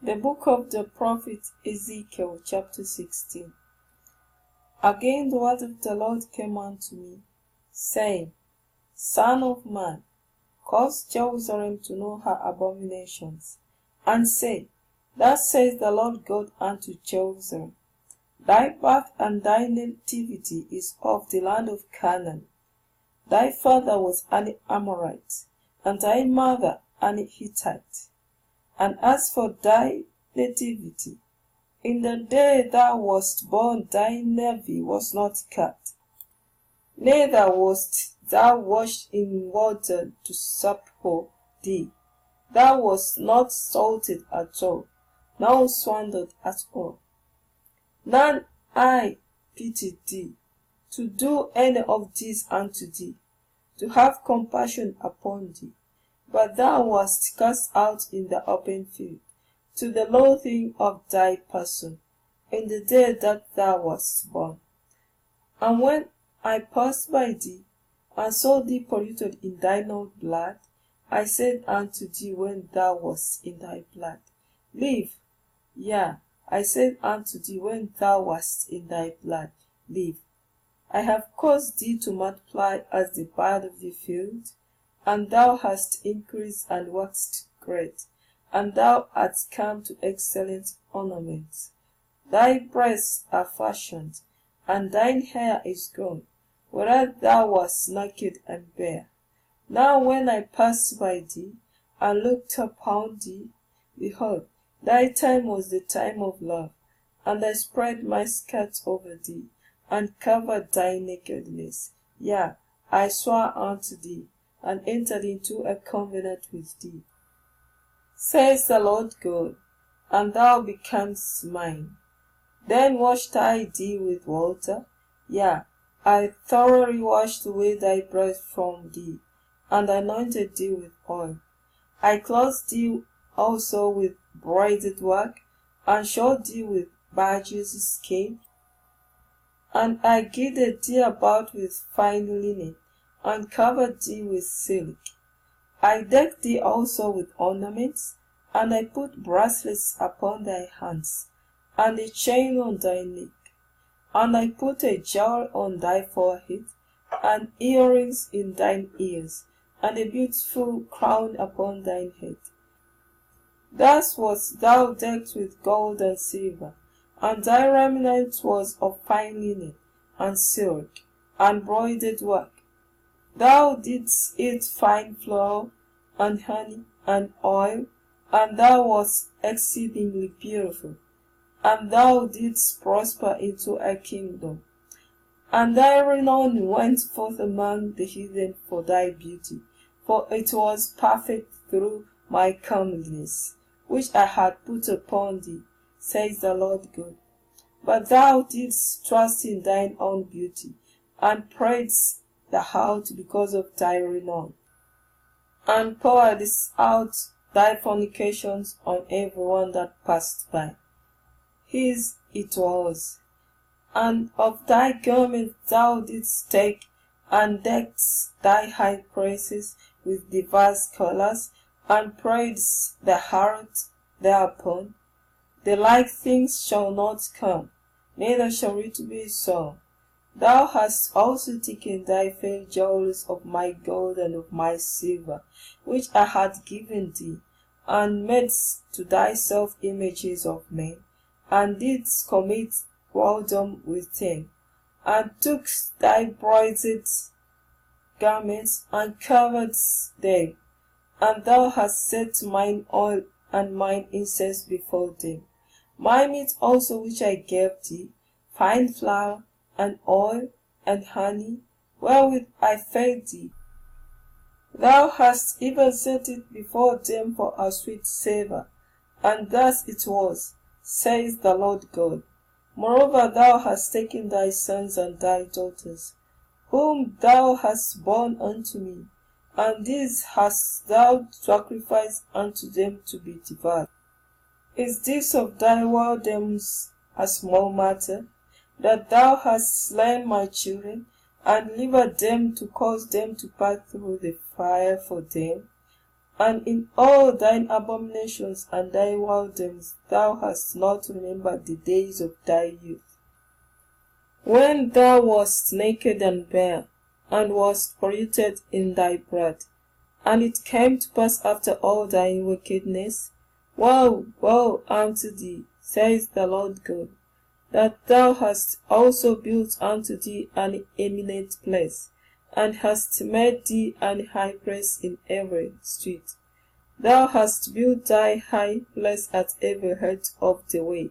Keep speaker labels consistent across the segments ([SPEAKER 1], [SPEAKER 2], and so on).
[SPEAKER 1] The book of the prophet Ezekiel, chapter 16. Again the word of the Lord came unto me, saying, Son of man, cause Jerusalem to know her abominations, and say, Thus says the Lord God unto Jerusalem, Thy birth and thy nativity is of the land of Canaan. Thy father was an Amorite, and thy mother an Hittite. And as for thy nativity, in the day thou wast born thy navy was not cut, neither wast thou washed in water to support thee. Thou wast not salted at all, nor swindled at all. None I pitied thee, to do any of this unto thee, to have compassion upon thee. But thou wast cast out in the open field, to the loathing of thy person, in the day that thou wast born. And when I passed by thee, and saw thee polluted in thine own blood, I said unto thee when thou wast in thy blood, Live. Yea, I said unto thee when thou wast in thy blood, Live. I have caused thee to multiply as the bird of the field, and thou hast increased and waxed great, and thou art come to excellent ornaments. Thy breasts are fashioned, and thine hair is grown, whereas thou wast naked and bare. Now when I passed by thee, and looked upon thee, behold, thy time was the time of love, and I spread my skirts over thee, and covered thy nakedness. Yea, I swore unto thee, and entered into a covenant with thee, says the Lord God, and thou becamest mine. Then washed I thee with water, yea, I thoroughly washed away thy breath from thee, and anointed thee with oil. I clothed thee also with braided work, and shod thee with badger's skin, and I girded thee about with fine linen, and covered thee with silk. I decked thee also with ornaments, and I put bracelets upon thy hands, and a chain on thy neck, and I put a jewel on thy forehead, and earrings in thine ears, and a beautiful crown upon thine head. Thus wast thou decked with gold and silver, and thy raiment was of fine linen, and silk, and broidered work. Thou didst eat fine flour, and honey, and oil, and thou wast exceedingly beautiful, and thou didst prosper into a kingdom. And thy renown went forth among the heathen for thy beauty, for it was perfect through my comeliness, which I had put upon thee, says the Lord God. But thou didst trust in thine own beauty, and praised the heart because of thy renown, and poured out thy fornications on every one that passed by. His it was. And of thy garments thou didst take, and decked thy high places with diverse colors, and praised the heart thereupon. The like things shall not come, neither shall it be so. Thou hast also taken thy fair jewels of my gold and of my silver, which I had given thee, and madest to thyself images of men, and didst commit whoredom with them, and tookst thy broidered garments, and covered them, and thou hast set mine oil and mine incense before them. My meat also which I gave thee, fine flour, and oil, and honey, wherewith I fed thee, thou hast even set it before them for a sweet savour, and thus it was, says the Lord God. Moreover, thou hast taken thy sons and thy daughters, whom thou hast borne unto me, and these hast thou sacrificed unto them to be devoured. Is this of thy whoredoms a small matter, that thou hast slain my children, and delivered them to cause them to pass through the fire for them, and in all thine abominations and thy wilderness thou hast not remembered the days of thy youth, when thou wast naked and bare, and wast polluted in thy blood. And it came to pass after all thy wickedness, woe, woe unto thee, says the Lord God, that thou hast also built unto thee an eminent place, and hast made thee an high place in every street. Thou hast built thy high place at every head of the way,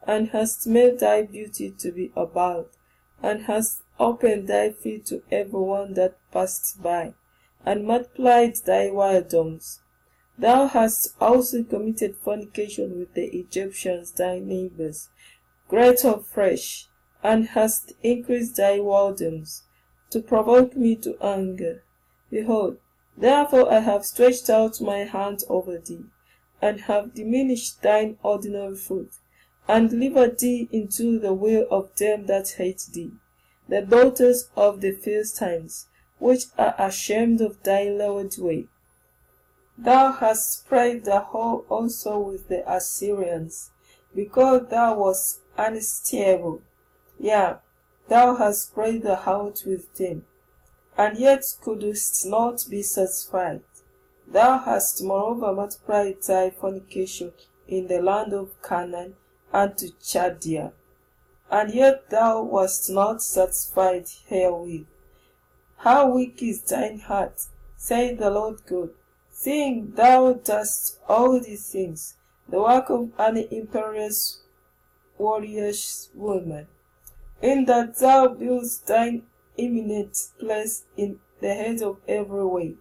[SPEAKER 1] and hast made thy beauty to be above, and hast opened thy feet to every one that passed by, and multiplied thy wilderness. Thou hast also committed fornication with the Egyptians thy neighbors, great of flesh, and hast increased thy wilderness, to provoke me to anger. Behold, therefore I have stretched out my hand over thee, and have diminished thine ordinary food, and delivered thee into the will of them that hate thee, the daughters of the Philistines, which are ashamed of thy lowered way. Thou hast spread the whole also with the Assyrians, because thou wast unstable. Yea, thou hast spread the house with them, and yet couldst not be satisfied. Thou hast moreover multiplied thy fornication in the land of Canaan and to Chaldea, and yet thou wast not satisfied herewith. How weak is thine heart, saith the Lord God, seeing thou dost all these things, the work of an imperious warrior's woman, in that thou buildest thine eminent place in the head of every way,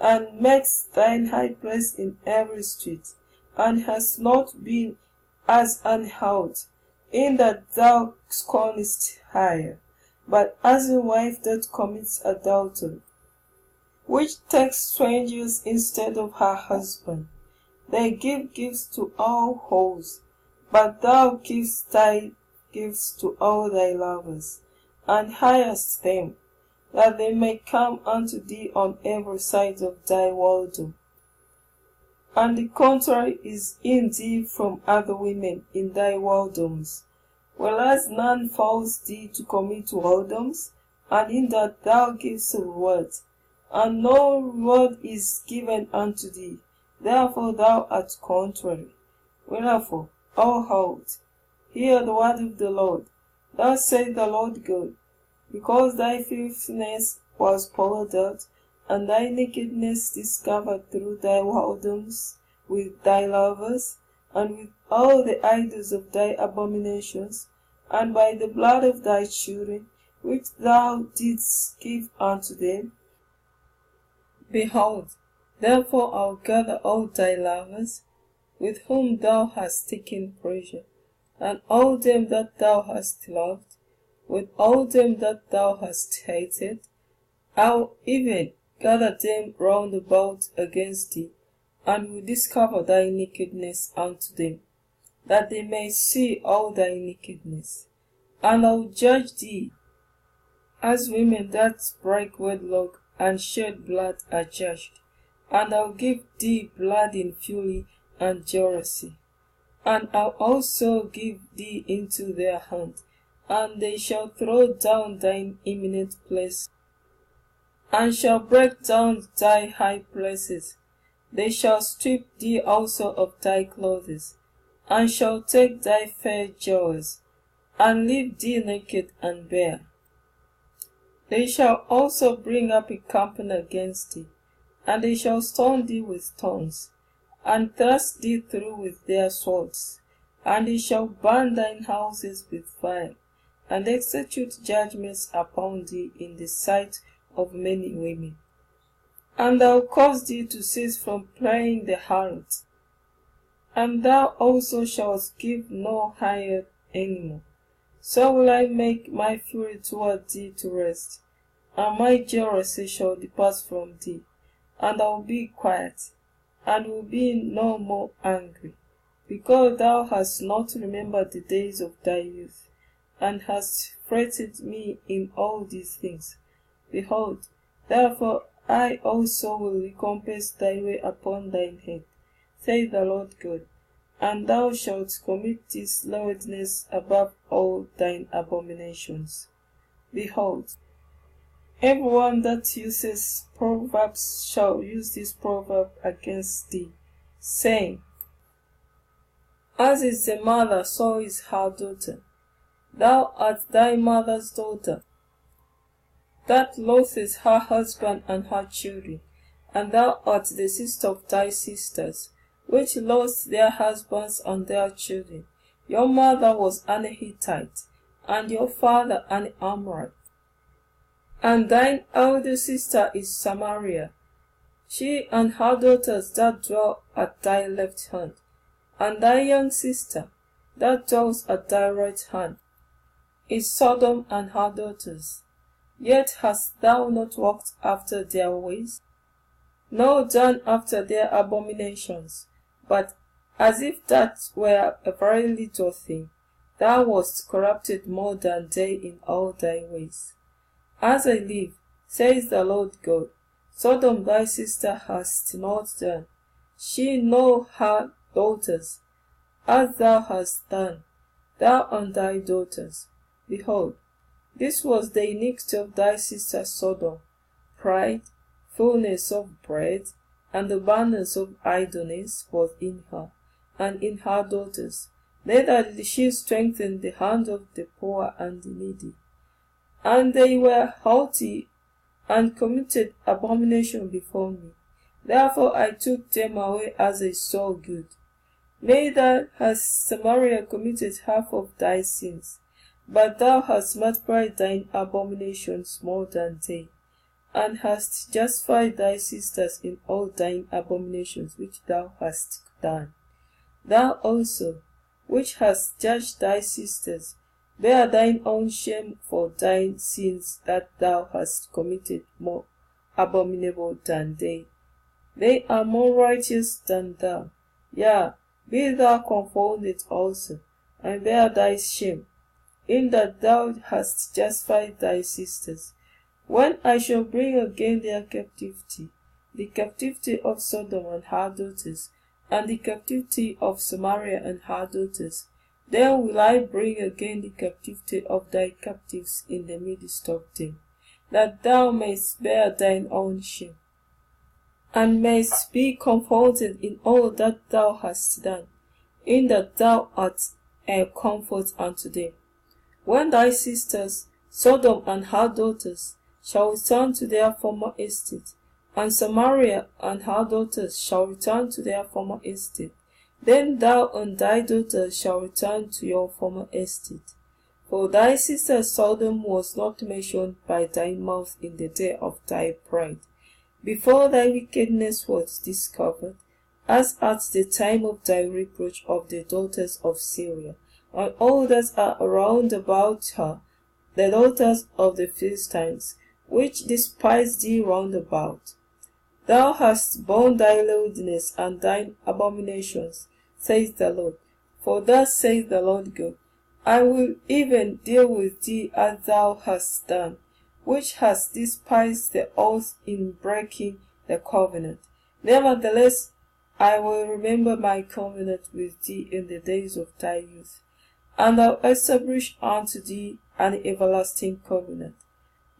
[SPEAKER 1] and makest thine high place in every street, and hast not been as an house, in that thou scornest hire, but as a wife that commits adultery, which takes strangers instead of her husband. They give gifts to all whores, but thou givest thy gifts to all thy lovers, and hirest them, that they may come unto thee on every side of thy wardrobe. And the contrary is in thee from other women in thy whoredoms, whereas none falls thee to commit whoredoms, and in that thou givest a reward, and no reward is given unto thee. Therefore thou art contrary. Wherefore, O halt, hear the word of the Lord. Thus saith the Lord God, because thy filthiness was poured out, and thy nakedness discovered through thy whoredoms with thy lovers, and with all the idols of thy abominations, and by the blood of thy children, which thou didst give unto them. Behold, therefore I will gather all thy lovers, with whom thou hast taken pleasure, and all them that thou hast loved, with all them that thou hast hated. I will even gather them round about against thee, and will discover thy nakedness unto them, that they may see all thy nakedness. And I will judge thee, as women that break wedlock and shed blood are judged. And I will give thee blood in fury and jealousy. And I'll also give thee into their hand, and they shall throw down thine eminent place, and shall break down thy high places. They shall strip thee also of thy clothes, and shall take thy fair jewels, and leave thee naked and bare. They shall also bring up a company against thee, and they shall stone thee with stones, and thrust thee through with their swords, and they shall burn thine houses with fire, and execute judgments upon thee in the sight of many women. And I will cause thee to cease from playing the harlot, and thou also shalt give no hire any more. So will I make my fury toward thee to rest, and my jealousy shall depart from thee, and I will be quiet, and will be no more angry, because thou hast not remembered the days of thy youth, and hast fretted me in all these things. Behold, therefore I also will recompense thy way upon thine head, saith the Lord God, and thou shalt commit this lewdness above all thine abominations. Behold, everyone that uses proverbs shall use this proverb against thee, saying, As is the mother, so is her daughter. Thou art thy mother's daughter, that loatheth her husband and her children, and thou art the sister of thy sisters, which loathe their husbands and their children. Your mother was an Hittite, and your father an Amorite. And thine elder sister is Samaria, she and her daughters that dwell at thy left hand, and thy young sister that dwells at thy right hand is Sodom and her daughters. Yet hast thou not walked after their ways, nor done after their abominations, but as if that were a very little thing, thou wast corrupted more than they in all thy ways. As I live, says the Lord God, Sodom thy sister hast not done, she nor her daughters, as thou hast done, thou and thy daughters. Behold, this was the iniquity of thy sister Sodom, pride, fullness of bread, and the abundance of idleness was in her, and in her daughters. Neither did she strengthen the hand of the poor and the needy. And they were haughty, and committed abomination before me. Therefore I took them away as I saw good. Neither has Samaria committed half of thy sins, but thou hast multiplied thine abominations more than they, and hast justified thy sisters in all thine abominations which thou hast done. Thou also, which hast judged thy sisters, bear thine own shame for thine sins that thou hast committed more abominable than they. They are more righteous than thou. Yea, be thou confounded also, and bear thy shame, in that thou hast justified thy sisters. When I shall bring again their captivity, the captivity of Sodom and her daughters, and the captivity of Samaria and her daughters, then will I bring again the captivity of thy captives in the midst of them, that thou mayst bear thine own shame, and mayst be confounded in all that thou hast done, in that thou art a comfort unto them. When thy sisters, Sodom and her daughters, shall return to their former estate, and Samaria and her daughters shall return to their former estate, then thou and thy daughters shall return to your former estate. For thy sister Sodom was not mentioned by thy mouth in the day of thy pride, before thy wickedness was discovered, as at the time of thy reproach of the daughters of Syria, and all that are around about her, the daughters of the Philistines, which despise thee round about. Thou hast borne thy lewdness and thine abominations, says the Lord. For thus says the Lord God, I will even deal with thee as thou hast done, which hast despised the oath in breaking the covenant. Nevertheless, I will remember my covenant with thee in the days of thy youth, and I'll establish unto thee an everlasting covenant.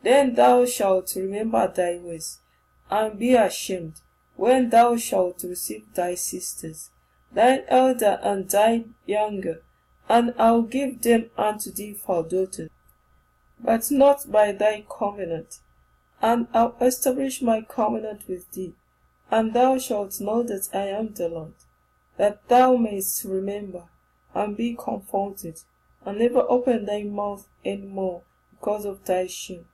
[SPEAKER 1] Then thou shalt remember thy ways, and be ashamed, when thou shalt receive thy sisters, thine elder and thine younger, and I'll give them unto thee for daughters, but not by thy covenant. And I'll establish my covenant with thee, and thou shalt know that I am the Lord, that thou mayst remember, and be confounded, and never open thy mouth any more because of thy shame.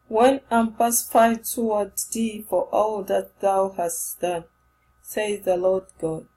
[SPEAKER 1] When I'm pacified toward thee for all that thou hast done, says the Lord God,